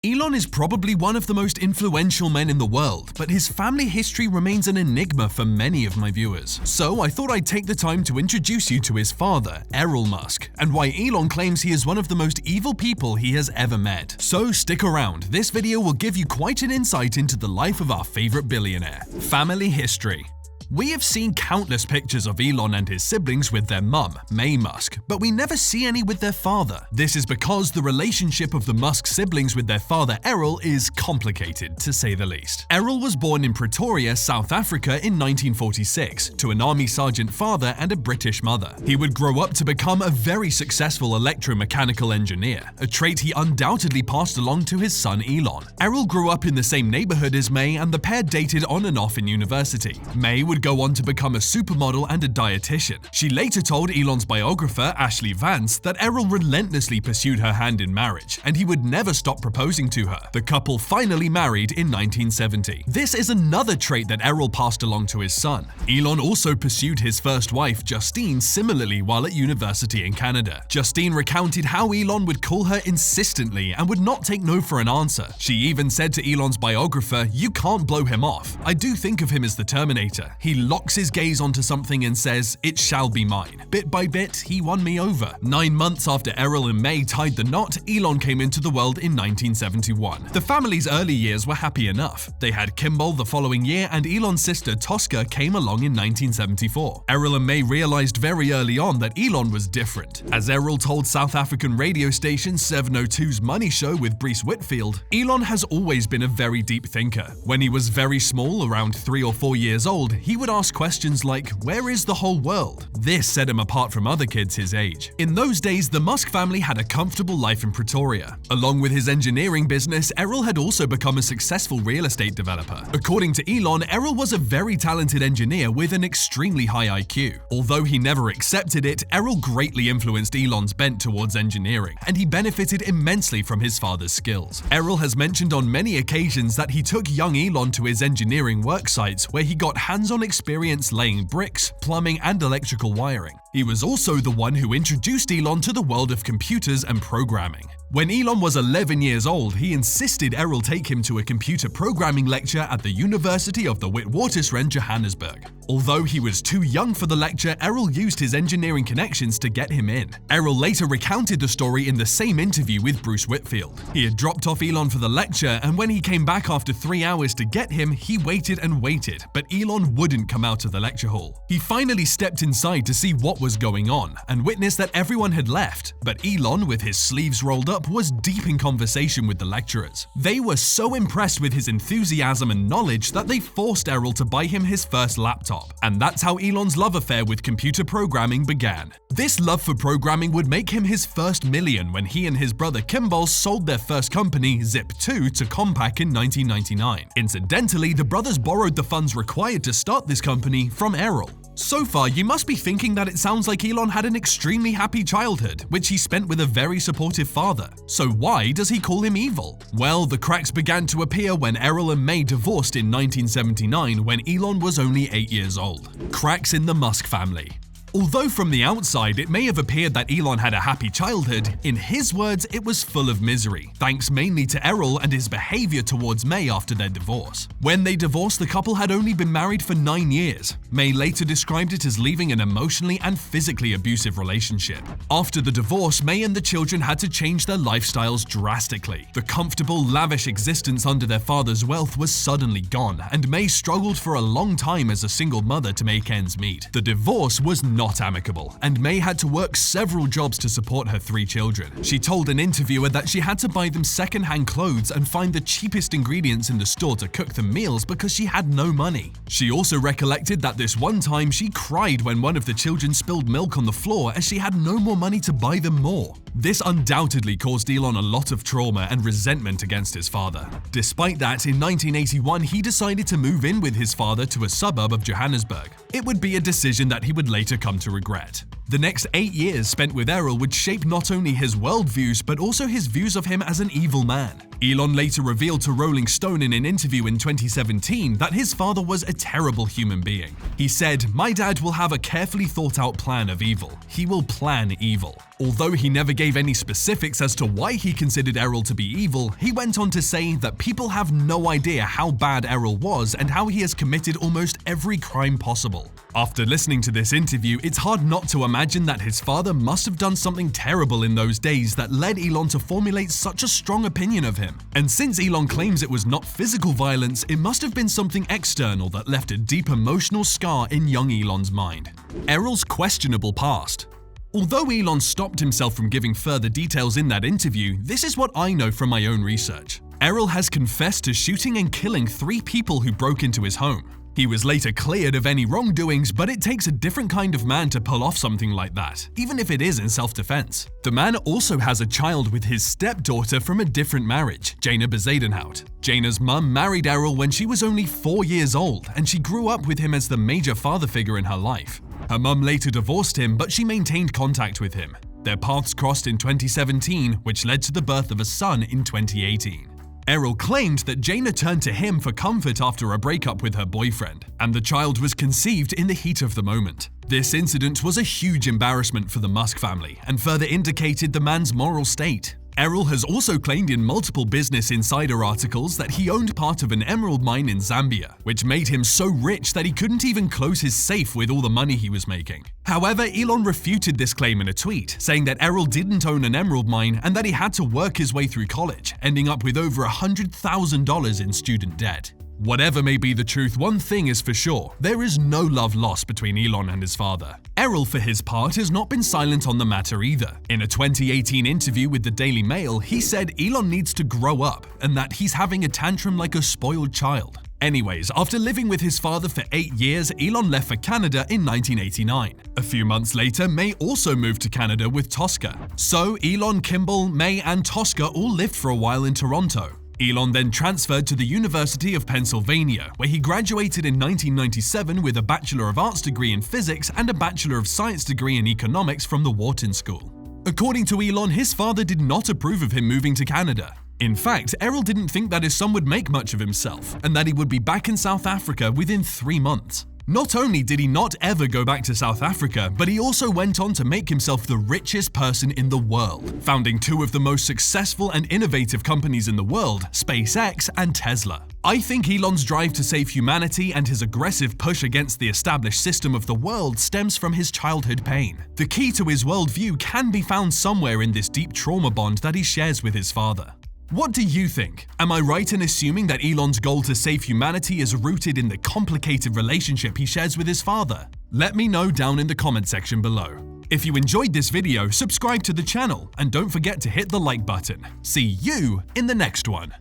Elon is probably one of the most influential men in the world, but his family history remains an enigma for many of my viewers. So I thought I'd take the time to introduce you to his father, Errol Musk, and why Elon claims he is one of the most evil people he has ever met. So stick around, this video will give you quite an insight into the life of our favorite billionaire. Family history. We have seen countless pictures of Elon and his siblings with their mum, May Musk, but we never see any with their father. This is because the relationship of the Musk siblings with their father Errol is complicated, to say the least. Errol was born in Pretoria, South Africa in 1946, to an army sergeant father and a British mother. He would grow up to become a very successful electromechanical engineer, a trait he undoubtedly passed along to his son Elon. Errol grew up in the same neighborhood as May, and the pair dated on and off in university. May would go on to become a supermodel and a dietitian. She later told Elon's biographer, Ashley Vance, that Errol relentlessly pursued her hand in marriage, and he would never stop proposing to her. The couple finally married in 1970. This is another trait that Errol passed along to his son. Elon also pursued his first wife, Justine, similarly while at university in Canada. Justine recounted how Elon would call her insistently and would not take no for an answer. She even said to Elon's biographer, "You can't blow him off. I do think of him as the Terminator. He locks his gaze onto something and says, 'It shall be mine.' Bit by bit, he won me over." 9 months after Errol and May tied the knot, Elon came into the world in 1971. The family's early years were happy enough. They had Kimball the following year, and Elon's sister Tosca came along in 1974. Errol and May realized very early on that Elon was different. As Errol told South African radio station 702's Money Show with Bruce Whitfield, Elon has always been a very deep thinker. When he was very small, around 3 or 4 years old, he would ask questions like, "Where is the whole world?" This set him apart from other kids his age. In those days, the Musk family had a comfortable life in Pretoria. Along with his engineering business, Errol had also become a successful real estate developer. According to Elon, Errol was a very talented engineer with an extremely high IQ. Although he never accepted it, Errol greatly influenced Elon's bent towards engineering, and he benefited immensely from his father's skills. Errol has mentioned on many occasions that he took young Elon to his engineering work sites where he got hands-on experience laying bricks, plumbing, and electrical wiring. He was also the one who introduced Elon to the world of computers and programming. When Elon was 11 years old, he insisted Errol take him to a computer programming lecture at the University of the Witwatersrand, Johannesburg. Although he was too young for the lecture, Errol used his engineering connections to get him in. Errol later recounted the story in the same interview with Bruce Whitfield. He had dropped off Elon for the lecture, and when he came back after 3 hours to get him, he waited and waited, but Elon wouldn't come out of the lecture hall. He finally stepped inside to see what was going on, and witnessed that everyone had left, but Elon, with his sleeves rolled up, was deep in conversation with the lecturers. They were so impressed with his enthusiasm and knowledge that they forced Errol to buy him his first laptop. And that's how Elon's love affair with computer programming began. This love for programming would make him his first million when he and his brother Kimball sold their first company, Zip2, to Compaq in 1999. Incidentally, the brothers borrowed the funds required to start this company from Errol. So far, you must be thinking that it sounds like Elon had an extremely happy childhood, which he spent with a very supportive father. So why does he call him evil? Well, the cracks began to appear when Errol and May divorced in 1979 when Elon was only 8 years old. Cracks in the Musk family. Although from the outside it may have appeared that Elon had a happy childhood, in his words it was full of misery, thanks mainly to Errol and his behavior towards May after their divorce. When they divorced, the couple had only been married for 9 years. May later described it as leaving an emotionally and physically abusive relationship. After the divorce, May and the children had to change their lifestyles drastically. The comfortable, lavish existence under their father's wealth was suddenly gone, and May struggled for a long time as a single mother to make ends meet. The divorce was not amicable, and May had to work several jobs to support her 3 children. She told an interviewer that she had to buy them second-hand clothes and find the cheapest ingredients in the store to cook them meals because she had no money. She also recollected that this one time she cried when one of the children spilled milk on the floor as she had no more money to buy them more. This undoubtedly caused Elon a lot of trauma and resentment against his father. Despite that, in 1981 he decided to move in with his father to a suburb of Johannesburg. It would be a decision that he would later come to regret. The next 8 years spent with Errol would shape not only his worldviews but also his views of him as an evil man. Elon later revealed to Rolling Stone in an interview in 2017 that his father was a terrible human being. He said, "My dad will have a carefully thought out plan of evil. He will plan evil." Although he never gave any specifics as to why he considered Errol to be evil, he went on to say that people have no idea how bad Errol was and how he has committed almost every crime possible. After listening to this interview, it's hard not to imagine that his father must have done something terrible in those days that led Elon to formulate such a strong opinion of him. And since Elon claims it was not physical violence, it must have been something external that left a deep emotional scar in young Elon's mind. Errol's questionable past. Although Elon stopped himself from giving further details in that interview, this is what I know from my own research. Errol has confessed to shooting and killing 3 people who broke into his home. He was later cleared of any wrongdoings, but it takes a different kind of man to pull off something like that, even if it is in self-defense. The man also has a child with his stepdaughter from a different marriage, Jana Bezuidenhout. Jana's mum married Errol when she was only 4 years old, and she grew up with him as the major father figure in her life. Her mum later divorced him, but she maintained contact with him. Their paths crossed in 2017, which led to the birth of a son in 2018. Errol claimed that Jana turned to him for comfort after a breakup with her boyfriend, and the child was conceived in the heat of the moment. This incident was a huge embarrassment for the Musk family and further indicated the man's moral state. Errol has also claimed in multiple Business Insider articles that he owned part of an emerald mine in Zambia, which made him so rich that he couldn't even close his safe with all the money he was making. However, Elon refuted this claim in a tweet, saying that Errol didn't own an emerald mine and that he had to work his way through college, ending up with over $100,000 in student debt. Whatever may be the truth, one thing is for sure, there is no love lost between Elon and his father. Errol, for his part, has not been silent on the matter either. In a 2018 interview with the Daily Mail, he said Elon needs to grow up and that he's having a tantrum like a spoiled child. Anyways, after living with his father for 8 years, Elon left for Canada in 1989. A few months later, May also moved to Canada with Tosca. So Elon, Kimball, May, and Tosca all lived for a while in Toronto. Elon then transferred to the University of Pennsylvania, where he graduated in 1997 with a Bachelor of Arts degree in physics and a Bachelor of Science degree in economics from the Wharton School. According to Elon, his father did not approve of him moving to Canada. In fact, Errol didn't think that his son would make much of himself, and that he would be back in South Africa within 3 months. Not only did he not ever go back to South Africa, but he also went on to make himself the richest person in the world, founding 2 of the most successful and innovative companies in the world, SpaceX and Tesla. I think Elon's drive to save humanity and his aggressive push against the established system of the world stems from his childhood pain. The key to his worldview can be found somewhere in this deep trauma bond that he shares with his father. What do you think? Am I right in assuming that Elon's goal to save humanity is rooted in the complicated relationship he shares with his father? Let me know down in the comment section below. If you enjoyed this video, subscribe to the channel and don't forget to hit the like button. See you in the next one.